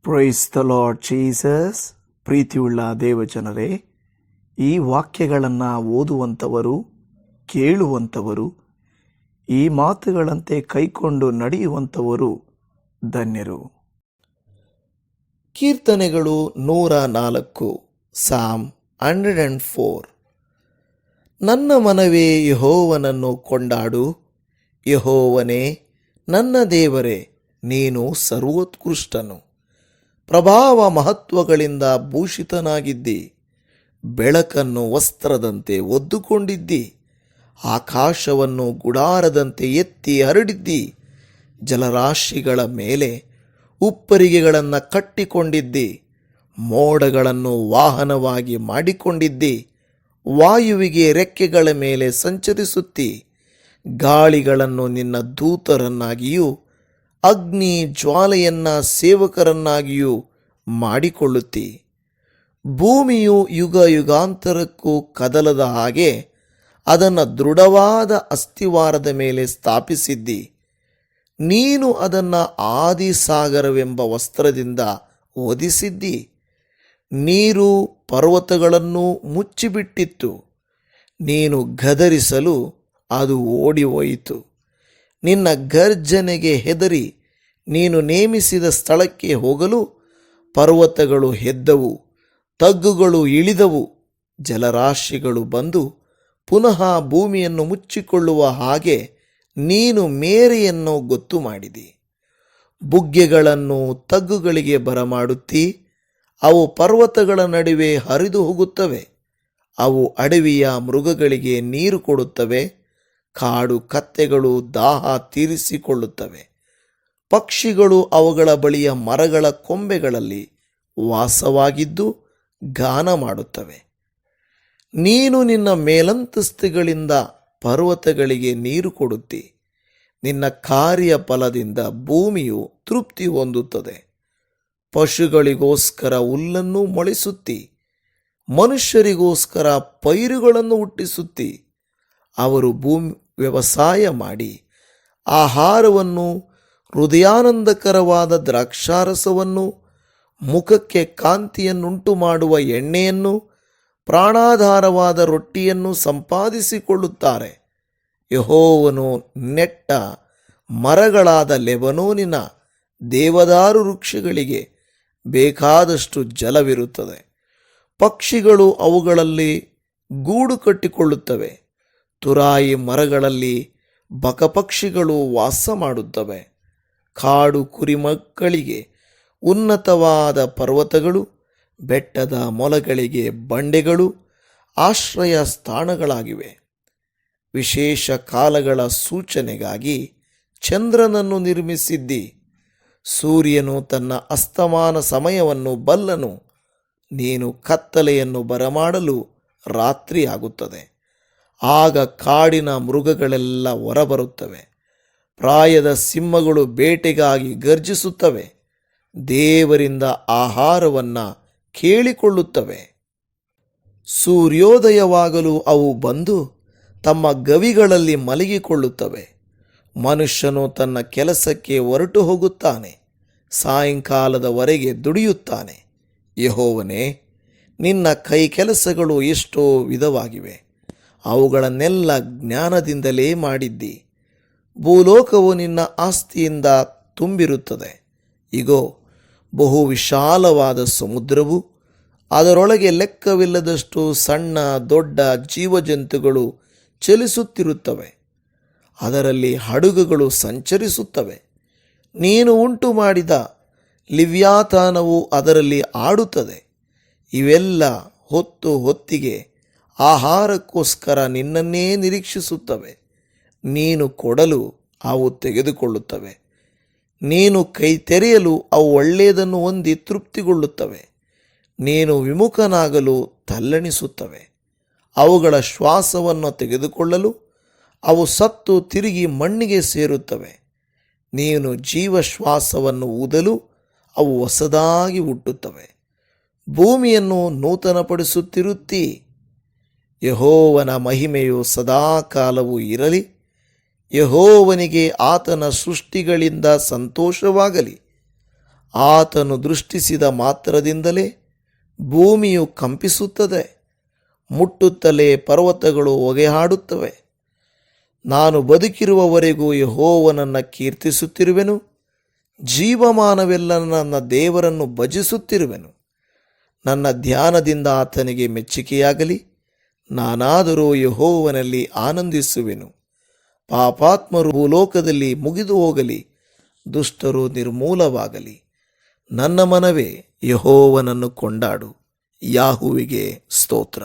Price the Lord Jesus. ಪ್ರೀತಿಯುಳ್ಳ ದೇವಜನರೇ, ಈ ವಾಕ್ಯಗಳನ್ನು ಓದುವಂಥವರು, ಕೇಳುವಂಥವರು, ಈ ಮಾತುಗಳಂತೆ ಕೈಕೊಂಡು ನಡೆಯುವಂಥವರು ಧನ್ಯರು. ಕೀರ್ತನೆಗಳು 104, ಸಾಮ್ 104. ನನ್ನ ಮನವೇ ಯೆಹೋವನನ್ನು ಕೊಂಡಾಡು, ಯೆಹೋವನೇ ನನ್ನ ದೇವರೇ, ನೀನು ಸರ್ವೋತ್ಕೃಷ್ಟನು. ಪ್ರಭಾವ ಮಹತ್ವಗಳಿಂದ ಭೂಷಿತನಾಗಿದ್ದಿ, ಬೆಳಕನ್ನು ವಸ್ತ್ರದಂತೆ ಒದ್ದುಕೊಂಡಿದ್ದಿ, ಆಕಾಶವನ್ನು ಗುಡಾರದಂತೆ ಎತ್ತಿ ಹರಡಿದ್ದಿ, ಜಲರಾಶಿಗಳ ಮೇಲೆ ಉಪ್ಪರಿಗೆಗಳನ್ನು ಕಟ್ಟಿಕೊಂಡಿದ್ದಿ, ಮೋಡಗಳನ್ನು ವಾಹನವಾಗಿ ಮಾಡಿಕೊಂಡಿದ್ದಿ, ವಾಯುವಿಗೆ ರೆಕ್ಕೆಗಳ ಮೇಲೆ ಸಂಚರಿಸುತ್ತಿ, ಗಾಳಿಗಳನ್ನು ನಿನ್ನ ದೂತರನ್ನಾಗಿಯೂ ಅಗ್ನಿ ಜ್ವಾಲೆಯನ್ನ ಸೇವಕರನ್ನಾಗಿಯೂ ಮಾಡಿಕೊಳ್ಳುತ್ತಿ. ಭೂಮಿಯು ಯುಗ ಯುಗಾಂತರಕ್ಕೂ ಕದಲದ ಹಾಗೆ ಅದನ್ನು ದೃಢವಾದ ಅಸ್ಥಿವಾರದ ಮೇಲೆ ಸ್ಥಾಪಿಸಿದ್ದಿ. ನೀನು ಅದನ್ನು ಆದಿಸಾಗರವೆಂಬ ವಸ್ತ್ರದಿಂದ ಹೊದಿಸಿದ್ದಿ. ನೀರು ಪರ್ವತಗಳನ್ನು ಮುಚ್ಚಿಬಿಟ್ಟಿತ್ತು. ನೀನು ಗದರಿಸಲು ಅದು ಓಡಿ ಹೋಯಿತು. ನಿನ್ನ ಗರ್ಜನೆಗೆ ಹೆದರಿ ನೀನು ನೇಮಿಸಿದ ಸ್ಥಳಕ್ಕೆ ಹೋಗಲು ಪರ್ವತಗಳು ಎದ್ದವು, ತಗ್ಗುಗಳು ಇಳಿದವು, ಜಲರಾಶಿಗಳು ಬಂದು ಪುನಃ ಭೂಮಿಯನ್ನು ಮುಚ್ಚಿಕೊಳ್ಳುವ ಹಾಗೆ ನೀನು ಮೇರೆಯನ್ನು ಗೊತ್ತು ಮಾಡಿದಿ. ಬುಗ್ಗೆಗಳನ್ನು ತಗ್ಗುಗಳಿಗೆ ಬರಮಾಡುತ್ತಿ, ಅವು ಪರ್ವತಗಳ ನಡುವೆ ಹರಿದು ಹೋಗುತ್ತವೆ. ಅವು ಅಡವಿಯ ಮೃಗಗಳಿಗೆ ನೀರು ಕೊಡುತ್ತವೆ, ಕಾಡು ಕತ್ತೆಗಳು ದಾಹ ತೀರಿಸಿಕೊಳ್ಳುತ್ತವೆ. ಪಕ್ಷಿಗಳು ಅವುಗಳ ಬಳಿಯ ಮರಗಳ ಕೊಂಬೆಗಳಲ್ಲಿ ವಾಸವಾಗಿದ್ದು ಗಾನ ಮಾಡುತ್ತವೆ. ನೀನು ನಿನ್ನ ಮೇಲಂತಸ್ತುಗಳಿಂದ ಪರ್ವತಗಳಿಗೆ ನೀರು ಕೊಡುತ್ತಿ. ನಿನ್ನ ಕಾರ್ಯ ಫಲದಿಂದ ಭೂಮಿಯು ತೃಪ್ತಿ ಹೊಂದುತ್ತದೆ. ಪಶುಗಳಿಗೋಸ್ಕರ ಹುಲ್ಲನ್ನು ಮೊಳೆಸುತ್ತಿ, ಮನುಷ್ಯರಿಗೋಸ್ಕರ ಪೈರುಗಳನ್ನು ಹುಟ್ಟಿಸುತ್ತಿ. ಅವರು ಭೂಮಿ ವ್ಯವಸಾಯ ಮಾಡಿ ಆಹಾರವನ್ನು, ಹೃದಯಾನಂದಕರವಾದ ದ್ರಾಕ್ಷಾರಸವನ್ನು, ಮುಖಕ್ಕೆ ಕಾಂತಿಯನ್ನುಂಟು ಮಾಡುವ ಎಣ್ಣೆಯನ್ನು, ಪ್ರಾಣಾಧಾರವಾದ ರೊಟ್ಟಿಯನ್ನು ಸಂಪಾದಿಸಿಕೊಳ್ಳುತ್ತಾರೆ. ಯೆಹೋವನು ನೆಟ್ಟ ಮರಗಳಾದ ಲೆಬನೋನಿನ ದೇವದಾರು ವೃಕ್ಷಗಳಿಗೆ ಬೇಕಾದಷ್ಟು ಜಲವಿರುತ್ತದೆ. ಪಕ್ಷಿಗಳು ಅವುಗಳಲ್ಲಿ ಗೂಡು ಕಟ್ಟಿಕೊಳ್ಳುತ್ತವೆ. ತುರಾಯಿ ಮರಗಳಲ್ಲಿ ಬಕಪಕ್ಷಿಗಳು ವಾಸ ಮಾಡುತ್ತವೆ. ಕಾಡು ಕುರಿಮಕ್ಕಳಿಗೆ ಉನ್ನತವಾದ ಪರ್ವತಗಳು, ಬೆಟ್ಟದ ಮೊಲಗಳಿಗೆ ಬಂಡೆಗಳು ಆಶ್ರಯ ಸ್ಥಾನಗಳಾಗಿವೆ. ವಿಶೇಷ ಕಾಲಗಳ ಸೂಚನೆಗಾಗಿ ಚಂದ್ರನನ್ನು ನಿರ್ಮಿಸಿದ್ದಿ. ಸೂರ್ಯನು ತನ್ನ ಅಸ್ತಮಾನ ಸಮಯವನ್ನು ಬಲ್ಲನು. ನೀನು ಕತ್ತಲೆಯನ್ನು ಬರಮಾಡಲು ರಾತ್ರಿಯಾಗುತ್ತದೆ. ಆಗ ಕಾಡಿನ ಮೃಗಗಳೆಲ್ಲ ಹೊರಬರುತ್ತವೆ. ಪ್ರಾಯದ ಸಿಂಹಗಳು ಬೇಟೆಗಾಗಿ ಗರ್ಜಿಸುತ್ತವೆ. ದೇವರಿಂದ ಆಹಾರವನ್ನು ಕೇಳಿಕೊಳ್ಳುತ್ತವೆ. ಸೂರ್ಯೋದಯವಾಗಲು ಅವು ಬಂದು ತಮ್ಮ ಗವಿಗಳಲ್ಲಿ ಮಲಗಿಕೊಳ್ಳುತ್ತವೆ. ಮನುಷ್ಯನು ತನ್ನ ಕೆಲಸಕ್ಕೆ ಹೊರಟು ಹೋಗುತ್ತಾನೆ, ಸಾಯಂಕಾಲದವರೆಗೆ ದುಡಿಯುತ್ತಾನೆ. ಯೆಹೋವನೇ, ನಿನ್ನ ಕೈ ಕೆಲಸಗಳು ಎಷ್ಟೋ ವಿಧವಾಗಿವೆ, ಅವುಗಳನ್ನೆಲ್ಲ ಜ್ಞಾನದಿಂದಲೇ ಮಾಡಿದ್ದಿ. ಭೂಲೋಕವು ನಿನ್ನ ಆಸ್ತಿಯಿಂದ ತುಂಬಿರುತ್ತದೆ. ಇಗೋ, ಬಹು ವಿಶಾಲವಾದ ಸಮುದ್ರವು, ಅದರೊಳಗೆ ಲೆಕ್ಕವಿಲ್ಲದಷ್ಟು ಸಣ್ಣ ದೊಡ್ಡ ಜೀವಜಂತುಗಳು ಚಲಿಸುತ್ತಿರುತ್ತವೆ. ಅದರಲ್ಲಿ ಹಡಗುಗಳು ಸಂಚರಿಸುತ್ತವೆ. ನೀನು ಉಂಟು ಮಾಡಿದ ಲಿವ್ಯಾತಾನವು ಅದರಲ್ಲಿ ಆಡುತ್ತದೆ. ಇವೆಲ್ಲ ಹೊತ್ತು ಹೊತ್ತಿಗೆ ಆಹಾರಕ್ಕೋಸ್ಕರ ನಿನ್ನನ್ನೇ ನಿರೀಕ್ಷಿಸುತ್ತವೆ. ನೀನು ಕೊಡಲು ಅವು ತೆಗೆದುಕೊಳ್ಳುತ್ತವೆ. ನೀನು ಕೈ ತೆರೆಯಲು ಅವು ಒಳ್ಳೆಯದನ್ನು ಹೊಂದಿ ತೃಪ್ತಿಗೊಳ್ಳುತ್ತವೆ. ನೀನು ವಿಮುಖನಾಗಲು ತಲ್ಲಣಿಸುತ್ತವೆ. ಅವುಗಳ ಶ್ವಾಸವನ್ನು ತೆಗೆದುಕೊಳ್ಳಲು ಅವು ಸತ್ತು ತಿರುಗಿ ಮಣ್ಣಿಗೆ ಸೇರುತ್ತವೆ. ನೀನು ಜೀವಶ್ವಾಸವನ್ನು ಊದಲು ಅವು ಹೊಸದಾಗಿ ಹುಟ್ಟುತ್ತವೆ. ಭೂಮಿಯನ್ನು ನೂತನಪಡಿಸುತ್ತಿರುತ್ತೀ. ಯೆಹೋವನ ಮಹಿಮೆಯು ಸದಾಕಾಲವೂ ಇರಲಿ. ಯೆಹೋವನಿಗೆ ಆತನ ಸೃಷ್ಟಿಗಳಿಂದ ಸಂತೋಷವಾಗಲಿ. ಆತನು ದೃಷ್ಟಿಸಿದ ಮಾತ್ರದಿಂದಲೇ ಭೂಮಿಯು ಕಂಪಿಸುತ್ತದೆ, ಮುಟ್ಟುತ್ತಲೇ ಪರ್ವತಗಳು ಹೊಗೆಹಾಡುತ್ತವೆ. ನಾನು ಬದುಕಿರುವವರೆಗೂ ಯೆಹೋವನನ್ನು ಕೀರ್ತಿಸುತ್ತಿರುವೆನು, ಜೀವಮಾನವೆಲ್ಲ ನನ್ನ ದೇವರನ್ನು ಭಜಿಸುತ್ತಿರುವೆನು. ನನ್ನ ಧ್ಯಾನದಿಂದ ಆತನಿಗೆ ಮೆಚ್ಚುಗೆಯಾಗಲಿ, ನಾನಾದರೂ ಯೆಹೋವನಲ್ಲಿ ಆನಂದಿಸುವೆನು. ಪಾಪಾತ್ಮರು ಭೂಲೋಕದಲ್ಲಿ ಮುಗಿದು ಹೋಗಲಿ, ದುಷ್ಟರು ನಿರ್ಮೂಲವಾಗಲಿ. ನನ್ನ ಮನವೇ ಯೆಹೋವನನ್ನು ಕೊಂಡಾಡು. ಯಾಹುವಿಗೆ ಸ್ತೋತ್ರ.